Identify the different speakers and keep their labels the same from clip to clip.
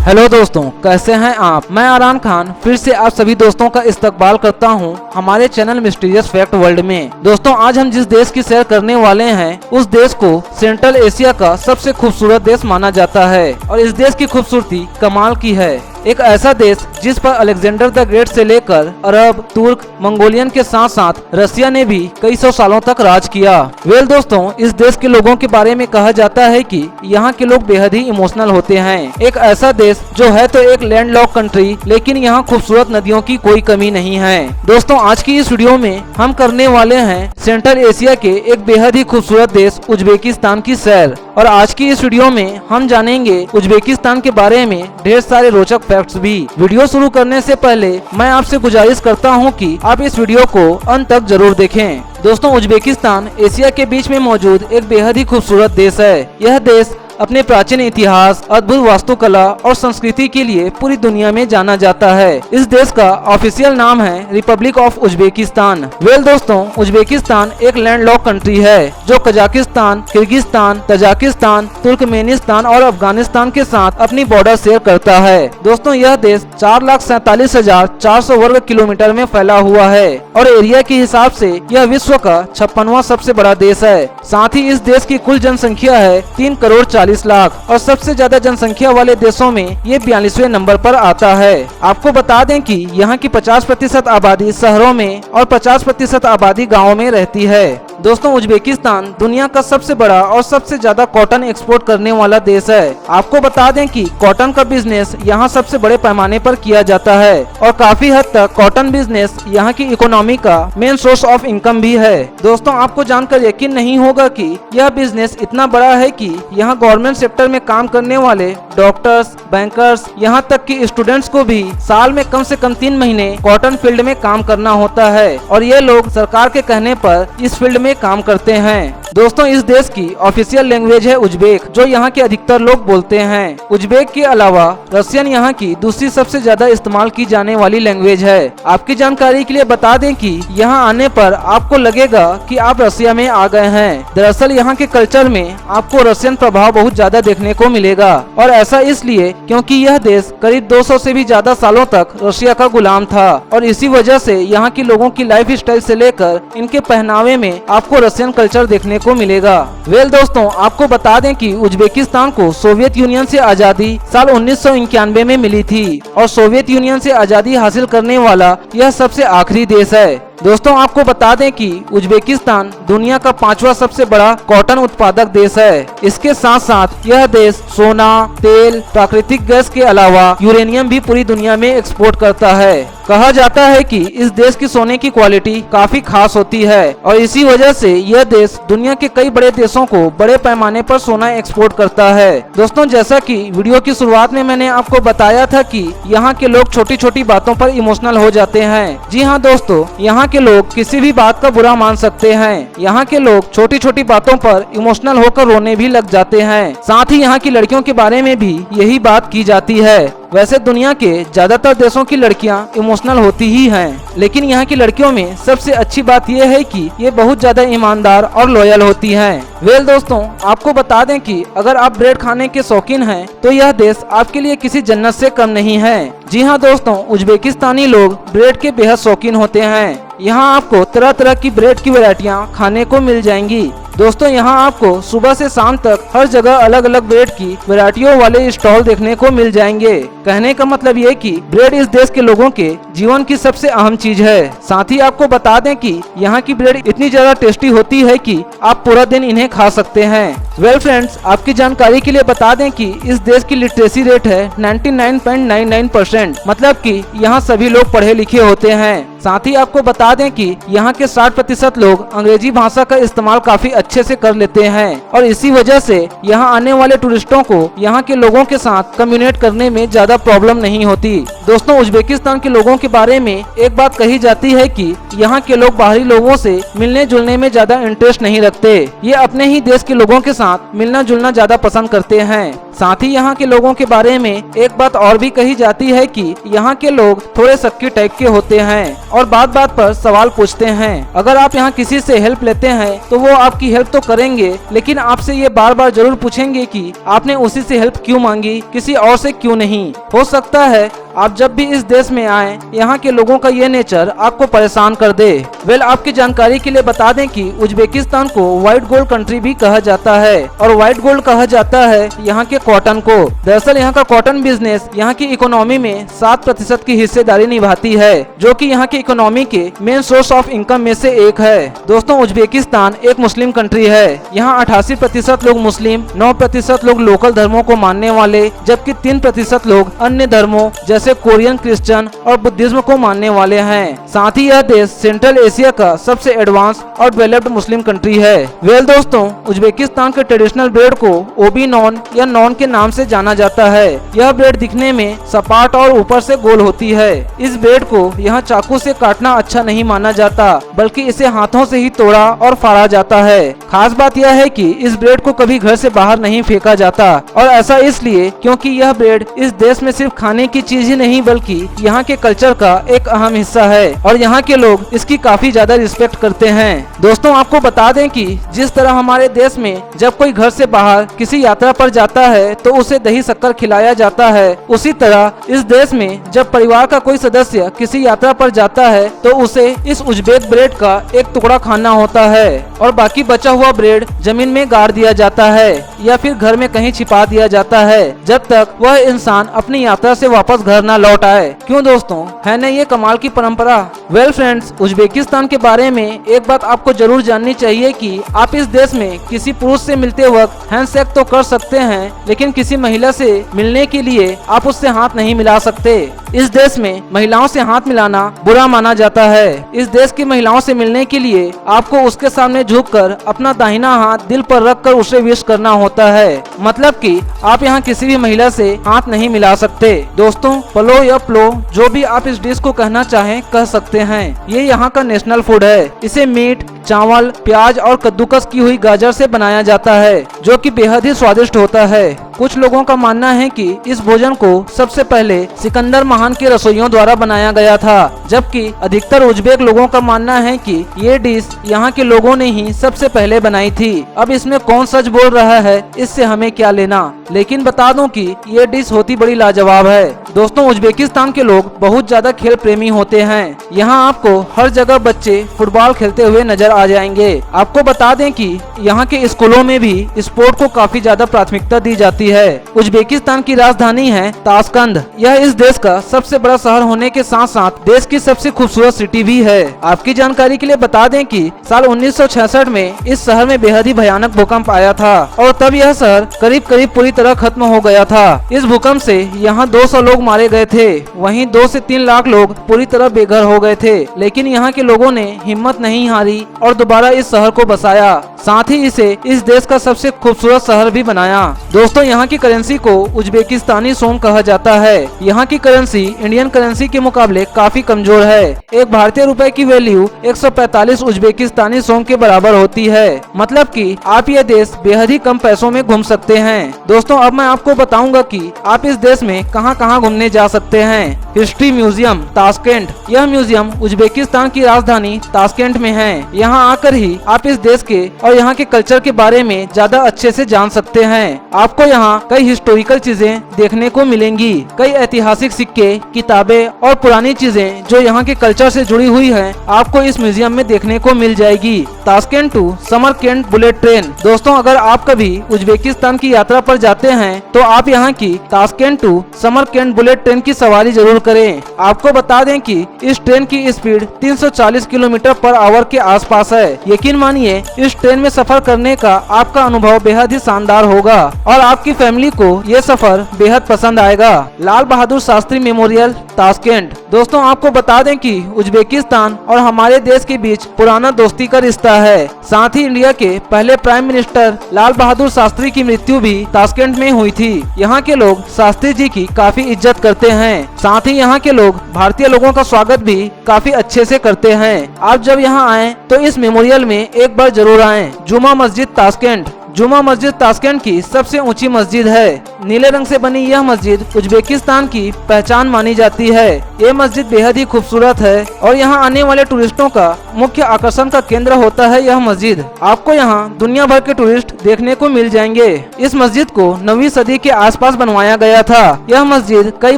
Speaker 1: Hello दोस्तों, कैसे हैं आप। मैं आराम खान फिर से आप सभी दोस्तों का इस्तकबाल करता हूं हमारे चैनल मिस्टीरियस फैक्ट वर्ल्ड में। दोस्तों, आज हम जिस देश की सैर करने वाले हैं उस देश को सेंट्रल एशिया का सबसे खूबसूरत देश माना जाता है और इस देश की खूबसूरती कमाल की है। एक ऐसा देश जिस पर अलेक्जेंडर द ग्रेट से लेकर अरब, तुर्क, मंगोलियन के साथ साथ रसिया ने भी कई सौ सालों तक राज किया। दोस्तों, इस देश के लोगों के बारे में कहा जाता है कि यहाँ के लोग बेहद ही इमोशनल होते हैं। एक ऐसा देश जो है तो एक लैंडलॉक कंट्री, लेकिन यहाँ खूबसूरत नदियों की कोई कमी नहीं है। दोस्तों, आज की इस वीडियो में हम करने वाले हैं सेंट्रल एशिया के एक बेहद ही खूबसूरत देश उज्बेकिस्तान की सैर। और आज की इस वीडियो में हम जानेंगे उज्बेकिस्तान के बारे में ढेर सारे रोचक फैक्ट्स भी। वीडियो शुरू करने से पहले मैं आपसे गुजारिश करता हूं कि आप इस वीडियो को अंत तक जरूर देखें। दोस्तों, उज्बेकिस्तान एशिया के बीच में मौजूद एक बेहद ही खूबसूरत देश है। यह देश अपने प्राचीन इतिहास, अद्भुत वास्तुकला और संस्कृति के लिए पूरी दुनिया में जाना जाता है। इस देश का ऑफिशियल नाम है रिपब्लिक ऑफ उज्बेकिस्तान। दोस्तों, उज्बेकिस्तान एक लैंडलॉक कंट्री है जो कजाकिस्तान, किर्गिस्तान, तजाकिस्तान, तुर्कमेनिस्तान और अफगानिस्तान के साथ अपनी बॉर्डर शेयर करता है। दोस्तों, यह देश 4,47,400 वर्ग किलोमीटर में फैला हुआ है और एरिया के हिसाब से यह विश्व का 56वां सबसे बड़ा देश है। साथ ही इस देश की कुल जनसंख्या है 3 करोड़ 40 लाख और सबसे ज्यादा जनसंख्या वाले देशों में ये 42वें नंबर पर आता है। आपको बता दें कि यहाँ की 50% आबादी शहरों में और 50% आबादी गाँव में रहती है। दोस्तों, उज्बेकिस्तान दुनिया का सबसे बड़ा और सबसे ज्यादा कॉटन एक्सपोर्ट करने वाला देश है। आपको बता दें कि कॉटन का बिजनेस यहाँ सबसे बड़े पैमाने पर किया जाता है और काफी हद तक कॉटन बिजनेस यहाँ की इकोनॉमी का मेन सोर्स ऑफ इनकम भी है। दोस्तों, आपको जानकर यकीन नहीं होगा कि यह बिजनेस इतना बड़ा है कि यहाँ गवर्नमेंट सेक्टर में काम करने वाले डॉक्टर्स, बैंकर्स, यहाँ तक कि स्टूडेंट्स को भी साल में कम से कम 3 महीने कॉटन फील्ड में काम करना होता है और ये लोग सरकार के कहने पर इस फील्ड में काम करते हैं। दोस्तों, इस देश की ऑफिशियल लैंग्वेज है उज्बेक, जो यहाँ के अधिकतर लोग बोलते हैं। उज्बेक के अलावा रशियन यहाँ की दूसरी सबसे ज्यादा इस्तेमाल की जाने वाली लैंग्वेज है। आपकी जानकारी के लिए बता दें कि यहाँ आने पर आपको लगेगा कि आप रसिया में आ गए हैं। दरअसल यहाँ के कल्चर में आपको रशियन प्रभाव बहुत ज्यादा देखने को मिलेगा और ऐसा इसलिए क्योंकि यह देश करीब 200 से भी ज्यादा सालों तक रशिया का गुलाम था और इसी वजह से यहाँ के लोगों की लाइफ स्टाइल से लेकर इनके पहनावे में आपको रशियन कल्चर देखने को मिलेगा। दोस्तों, आपको बता दें कि उज्बेकिस्तान को सोवियत यूनियन से आजादी साल 1991 में मिली थी और सोवियत यूनियन से आजादी हासिल करने वाला यह सबसे आखिरी देश है। दोस्तों, आपको बता दें कि उज्बेकिस्तान दुनिया का 5वां सबसे बड़ा कॉटन उत्पादक देश है। इसके साथ साथ यह देश सोना, तेल, प्राकृतिक गैस के अलावा यूरेनियम भी पूरी दुनिया में एक्सपोर्ट करता है। कहा जाता है कि इस देश की सोने की क्वालिटी काफी खास होती है और इसी वजह से यह देश दुनिया के कई बड़े देशों को बड़े पैमाने पर सोना एक्सपोर्ट करता है। दोस्तों, जैसा कि वीडियो की शुरुआत में मैंने आपको बताया था कि यहाँ के लोग छोटी छोटी बातों पर इमोशनल हो जाते हैं। जी हाँ दोस्तों, यहाँ के लोग किसी भी बात का बुरा मान सकते हैं। यहाँ के लोग छोटी छोटी बातों पर इमोशनल होकर रोने भी लग जाते हैं। साथ ही यहाँ की लड़कियों के बारे में भी यही बात की जाती है। वैसे दुनिया के ज्यादातर देशों की लड़कियां इमोशनल होती ही हैं, लेकिन यहाँ की लड़कियों में सबसे अच्छी बात यह है कि ये बहुत ज्यादा ईमानदार और लॉयल होती हैं। दोस्तों, आपको बता दें कि अगर आप ब्रेड खाने के शौकीन हैं तो यह देश आपके लिए किसी जन्नत से कम नहीं है। जी हाँ दोस्तों, उज्बेकिस्तानी लोग ब्रेड के बेहद शौकीन होते हैं। यहाँ आपको तरह तरह की ब्रेड की वैरायटियाँ खाने को मिल जाएंगी। दोस्तों, यहाँ आपको सुबह से शाम तक हर जगह अलग अलग ब्रेड की वैरायटियों वाले स्टॉल देखने को मिल जाएंगे। कहने का मतलब ये कि ब्रेड इस देश के लोगों के जीवन की सबसे अहम चीज है। साथ ही आपको बता दें कि यहाँ की ब्रेड इतनी ज्यादा टेस्टी होती है कि आप पूरा दिन इन्हें खा सकते हैं। फ्रेंड्स, आपकी जानकारी के लिए बता दें कि इस देश की लिटरेसी रेट है 99.99%, मतलब कि यहाँ सभी लोग पढ़े लिखे होते हैं। साथ ही आपको बता दें कि यहाँ के 60% लोग अंग्रेजी भाषा का इस्तेमाल काफी अच्छे से कर लेते हैं और इसी वजह से यहाँ आने वाले टूरिस्टों को यहाँ के लोगों के साथ कम्युनिकेट करने में ज्यादा प्रॉब्लम नहीं होती। दोस्तों उज्बेकिस्तान के लोगों के बारे में एक बात कही जाती है कि यहाँ के लोग बाहरी लोगों से मिलने जुलने में ज्यादा इंटरेस्ट नहीं रखते। ये अपने ही देश के लोगों के साथ मिलना जुलना ज्यादा पसंद करते हैं। साथ ही यहाँ के लोगों के बारे में एक बात और भी कही जाती है कि यहाँ के लोग थोड़े शक्की टाइप के होते हैं और बात बात पर सवाल पूछते हैं। अगर आप यहाँ किसी से हेल्प लेते हैं तो वो आपकी हेल्प तो करेंगे, लेकिन आपसे ये बार बार जरूर पूछेंगे कि आपने उसी से हेल्प क्यों मांगी, किसी और से क्यों नहीं। हो सकता है आप जब भी इस देश में आए यहाँ के लोगों का ये नेचर आपको परेशान कर दे। आपकी जानकारी के लिए बता दें कि उज्बेकिस्तान को व्हाइट गोल्ड कंट्री भी कहा जाता है और व्हाइट गोल्ड कहा जाता है यहाँ के कॉटन को। दरअसल यहाँ का कॉटन बिजनेस यहाँ की इकोनॉमी में 7% की हिस्सेदारी निभाती है, जो कि यहाँ की इकोनॉमी के मेन सोर्स ऑफ इनकम में से एक है। दोस्तों उज्बेकिस्तान एक मुस्लिम कंट्री है। यहाँ 88% लोग मुस्लिम, 9% लोग लोकल धर्मों को मानने वाले, जबकि 3% लोग अन्य धर्मों जैसे कोरियन, क्रिश्चियन और बुद्धिज्म को मानने वाले हैं। साथ ही यह देश सेंट्रल एशिया का सबसे एडवांस और डेवलप्ड मुस्लिम कंट्री है। दोस्तों उज्बेकिस्तान के ट्रेडिशनल ब्रेड को ओबी नॉन या नॉन के नाम से जाना जाता है। यह ब्रेड दिखने में सपाट और ऊपर से गोल होती है। इस ब्रेड को यहाँ चाकू से काटना अच्छा नहीं माना जाता, बल्कि इसे हाथों से ही तोड़ा और फाड़ा जाता है। खास बात यह है कि इस ब्रेड को कभी घर से बाहर नहीं फेंका जाता, और ऐसा इसलिए क्योंकि यह ब्रेड इस देश में सिर्फ खाने की चीज ही नहीं बल्कि यहाँ के कल्चर का एक अहम हिस्सा है और यहाँ के लोग इसकी काफी ज्यादा रिस्पेक्ट करते हैं। दोस्तों आपको बता दें कि जिस तरह हमारे देश में जब कोई घर से बाहर किसी यात्रा पर जाता है तो उसे दही शक्कर खिलाया जाता है, उसी तरह इस देश में जब परिवार का कोई सदस्य किसी यात्रा पर जाता है तो उसे इस उज्बेक ब्रेड का एक टुकड़ा खाना होता है और बाकी बचा हुआ ब्रेड जमीन में गाड़ दिया जाता है या फिर घर में कहीं छिपा दिया जाता है, जब तक वह इंसान अपनी यात्रा से वापस घर न लौट आए। क्यों दोस्तों, है न ये कमाल की परंपरा। फ्रेंड्स, उज्बेकिस्तान के बारे में एक बात आपको जरूर जाननी चाहिए कि आप इस देश में किसी पुरुष से मिलते वक्त हैंडशेक तो कर सकते हैं, लेकिन किसी महिला से मिलने के लिए आप उससे हाथ नहीं मिला सकते। इस देश में महिलाओं से हाथ मिलाना बुरा माना जाता है। इस देश की महिलाओं से मिलने के लिए आपको उसके सामने झुककर अपना दाहिना हाथ दिल पर रखकर उसे विश करना होता है, मतलब कि आप यहाँ किसी भी महिला से हाथ नहीं मिला सकते। दोस्तों पलो या प्लो जो भी आप इस डिश को कहना चाहें कह सकते हैं। ये यहाँ का नेशनल फूड है। इसे मीट, चावल, प्याज और कद्दूकस की हुई गाजर से बनाया जाता है, जो कि बेहद ही स्वादिष्ट होता है। कुछ लोगों का मानना है कि इस भोजन को सबसे पहले सिकंदर महान के रसोइयों द्वारा बनाया गया था, जबकि अधिकतर उज्बेक लोगों का मानना है कि ये डिश यहाँ के लोगों ने ही सबसे पहले बनाई थी। अब इसमें कौन सच बोल रहा है इससे हमें क्या लेना, लेकिन बता दूं कि ये डिश होती बड़ी लाजवाब है। दोस्तों उज्बेकिस्तान के लोग बहुत ज्यादा खेल प्रेमी होते हैं। यहाँ आपको हर जगह बच्चे फुटबॉल खेलते हुए नजर आ जाएंगे। आपको बता दें कि यहाँ के स्कूलों में भी स्पोर्ट को काफी ज्यादा प्राथमिकता दी जाती है। उज्बेकिस्तान की राजधानी है ताशकंद। यह इस देश का सबसे बड़ा शहर होने के साथ साथ देश की सबसे खूबसूरत सिटी भी है। आपकी जानकारी के लिए बता दें कि साल 1966 में इस शहर में बेहद ही भयानक भूकंप आया था और तब यह शहर करीब करीब पूरी तरह खत्म हो गया था। इस भूकंप से यहाँ 200 लोग मारे गए थे, वहीं 2 से 3 लाख लोग पूरी तरह बेघर हो गए थे, लेकिन यहाँ के लोगों ने हिम्मत नहीं हारी और दोबारा इस शहर को बसाया। साथ ही इसे इस देश का सबसे खूबसूरत शहर भी बनाया। दोस्तों यहाँ की करेंसी को उज्बेकिस्तानी सोम कहा जाता है। यहाँ की करेंसी इंडियन करेंसी के मुकाबले काफी कमजोर है। एक भारतीय रुपए की वैल्यू 145 उज्बेकिस्तानी सोम के बराबर होती है, मतलब कि आप ये देश बेहद ही कम पैसों में घूम सकते हैं। दोस्तों अब मैं आपको बताऊंगा कि आप इस देश में कहां-कहां घूमने जा सकते हैं। History museum Tashkent. यह म्यूजियम उज्बेकिस्तान की राजधानी ताशकंद में है। यहाँ आकर ही आप इस देश के और यहाँ के कल्चर के बारे में ज्यादा अच्छे से जान सकते हैं। आपको यहाँ कई हिस्टोरिकल चीजें देखने को मिलेंगी। कई ऐतिहासिक सिक्के, किताबें और पुरानी चीजें जो यहाँ के कल्चर से जुड़ी हुई हैं, आपको इस म्यूजियम में देखने को मिल जाएगी। Tashkent to Samarkand bullet train. दोस्तों अगर आप कभी उज्बेकिस्तान की यात्रा पर जाते हैं तो आप यहाँ की Tashkent to Samarkand bullet train की सवारी जरूर करें। आपको बता दें कि इस ट्रेन की स्पीड 340 किलोमीटर पर आवर के आसपास है। यकीन मानिए इस ट्रेन में सफर करने का आपका अनुभव बेहद ही शानदार होगा और आपकी फैमिली को ये सफर बेहद पसंद आएगा। Lal Bahadur Shastri memorial Tashkent. दोस्तों आपको बता दें कि उज्बेकिस्तान और हमारे देश के बीच पुराना दोस्ती का रिश्ता है। साथ ही इंडिया के पहले प्राइम मिनिस्टर लाल बहादुर शास्त्री की मृत्यु भी ताशकेंट में हुई थी। यहाँ के लोग शास्त्री जी की काफी इज्जत करते हैं। साथ ही यहाँ के लोग भारतीय लोगों का स्वागत भी काफी अच्छे से करते हैं। आप जब यहाँ आएं तो इस मेमोरियल में एक बार जरूर आएं। जुमा मस्जिद ताशकेंट। जुमा मस्जिद ताशकेंट की सबसे ऊंची मस्जिद है। नीले रंग से बनी यह मस्जिद उज्बेकिस्तान की पहचान मानी जाती है। ये मस्जिद बेहद ही खूबसूरत है और यहाँ आने वाले टूरिस्टों का मुख्य आकर्षण का केंद्र होता है यह मस्जिद। आपको यहाँ दुनिया भर के टूरिस्ट देखने को मिल जाएंगे। इस मस्जिद को 9वीं सदी के आसपास बनवाया गया था। यह मस्जिद कई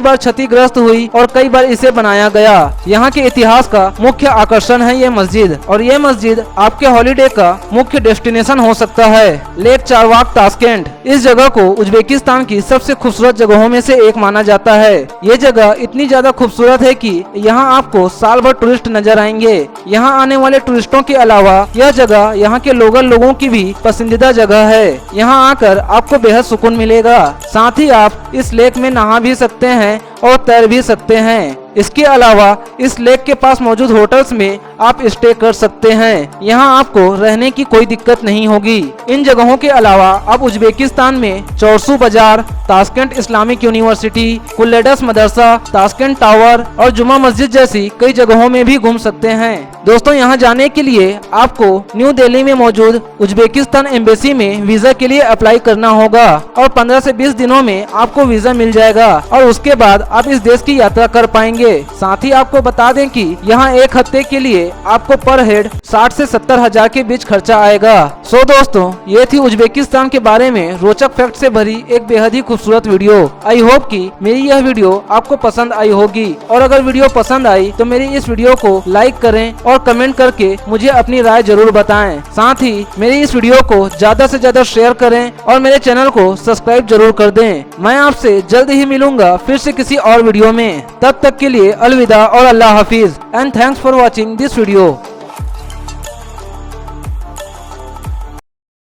Speaker 1: बार क्षतिग्रस्त हुई और कई बार इसे बनाया गया। यहाँ के इतिहास का मुख्य आकर्षण है ये मस्जिद और ये मस्जिद आपके हॉलीडे का मुख्य डेस्टिनेशन हो सकता है। Lake Charvak Tashkent. इस जगह को उज्बेकिस्तान की सबसे खूबसूरत जगहों में से एक माना जाता है। ये जगह इतनी ज्यादा खूबसूरत है कि यहाँ आपको साल भर टूरिस्ट नजर आएंगे। यहाँ आने वाले टूरिस्टों के अलावा यह जगह यहाँ के लोकल लोगों की भी पसंदीदा जगह है। यहाँ आकर आपको बेहद सुकून मिलेगा। साथ ही आप इस लेक में नहा भी सकते हैं और तैर भी सकते हैं। इसके अलावा इस लेक के पास मौजूद होटल्स में आप स्टे कर सकते हैं। यहाँ आपको रहने की कोई दिक्कत नहीं होगी। इन जगहों के अलावा आप उज्बेकिस्तान में चौरसू बाजार, ताशकेंट इस्लामिक यूनिवर्सिटी, कुल्लेडस मदरसा, ताशकेंट टावर और जुमा मस्जिद जैसी कई जगहों में भी घूम सकते हैं। दोस्तों यहाँ जाने के लिए आपको न्यू दिल्ली में मौजूद उज्बेकिस्तान एम्बेसी में वीजा के लिए अप्लाई करना होगा और 15 से 20 दिनों में आपको वीजा मिल जाएगा और उसके बाद आप इस देश की यात्रा कर पाएंगे। साथ ही आपको बता दें कि यहाँ एक हफ्ते के लिए आपको पर हेड 60 से 70 हजार के बीच खर्चा आएगा। सो दोस्तों ये थी उज्बेकिस्तान के बारे में रोचक फैक्ट से भरी एक बेहद ही खूबसूरत वीडियो। आई होप कि मेरी यह वीडियो आपको पसंद आई होगी और अगर वीडियो पसंद आई तो मेरी इस वीडियो को लाइक करें और कमेंट करके मुझे अपनी राय जरूर बताएं। साथ ही मेरी इस वीडियो को ज्यादा से ज्यादा शेयर करें और मेरे चैनल को सब्सक्राइब जरूर कर दें। मैं आपसे जल्द ही मिलूंगा फिर से किसी और वीडियो में। तब तक के लिए अलविदा और अल्लाह हाफिज and thanks for watching this video.